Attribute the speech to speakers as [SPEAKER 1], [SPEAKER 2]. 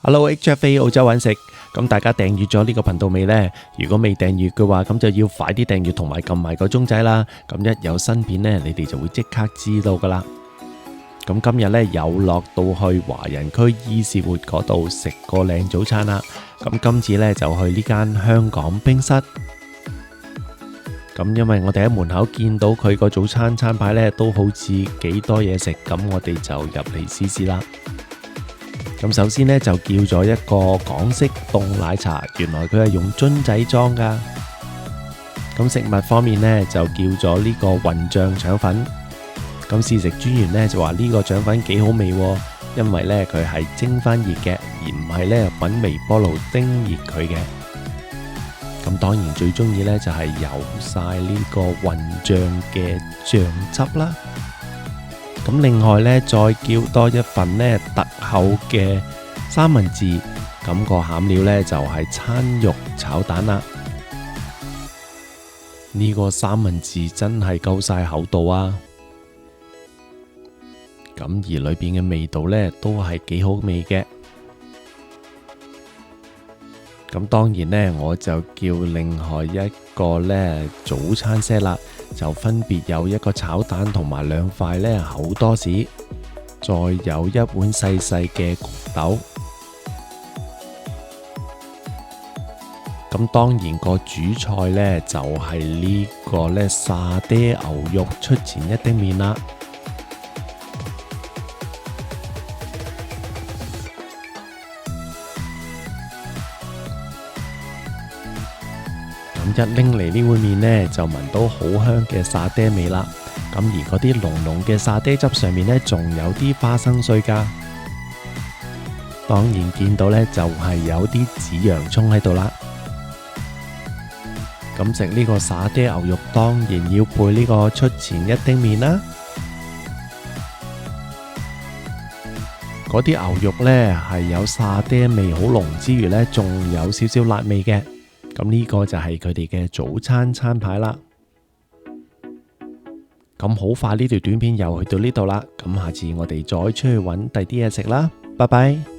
[SPEAKER 1] Hello，HFA 澳洲揾食，咁大家訂閱咗呢個頻道未呢？如果未訂閱嘅話，咁就要快啲訂閱同埋撳埋個鐘仔啦。咁一有新片呢，你哋就會即刻知道噶啦。咁今日呢，又落到去華人區伊士活嗰度食個靚早餐啦。咁今次呢，就去呢間香港冰室。咁因為我哋喺門口見到佢個早餐餐牌呢，都好似幾多嘢食，咁我哋就入嚟試試啦。咁首先呢，就叫咗一個港式凍奶茶，原來佢係用樽仔裝噶。咁食物方面呢，就叫咗呢個雲醬腸粉。咁試食專員呢，就話呢個腸粉幾好味喎，因為呢，佢係蒸翻熱嘅，而唔係呢揾微波爐叮熱佢嘅。咁當然最中意呢，就係有晒呢個雲醬嘅醬汁啦。咁另外呢，再叫多一份呢特厚嘅三文治，咁個餡料呢，就係餐肉炒蛋啦。呢個三文治真係夠晒厚度啊！咁而裏邊嘅味道呢，都係幾好味嘅。咁當然呢，我就叫另外一個呢早餐 set 啦，就分別有一個炒蛋同埋兩塊呢厚多士，再有一碗細細嘅焗豆。咁當然個主菜呢，就係呢個呢沙爹牛肉出前一丁麵啦。咁一拎嚟呢碗麵呢，就聞到好香嘅沙爹味啦。咁而嗰啲濃濃嘅沙爹汁上面呢，仲有啲花生碎噶。當然見到呢，就係有啲紫洋蔥喺度啦。咁食呢個沙爹牛肉，當然要配呢個出前一丁麵啦。嗰啲牛肉呢，係有沙爹味好濃之餘呢，仲有少少辣味嘅。咁呢個就係佢哋嘅早餐餐牌啦。咁好快呢條短片又去到呢度啦。咁下次我哋再出去揾第啲嘢食啦。拜拜。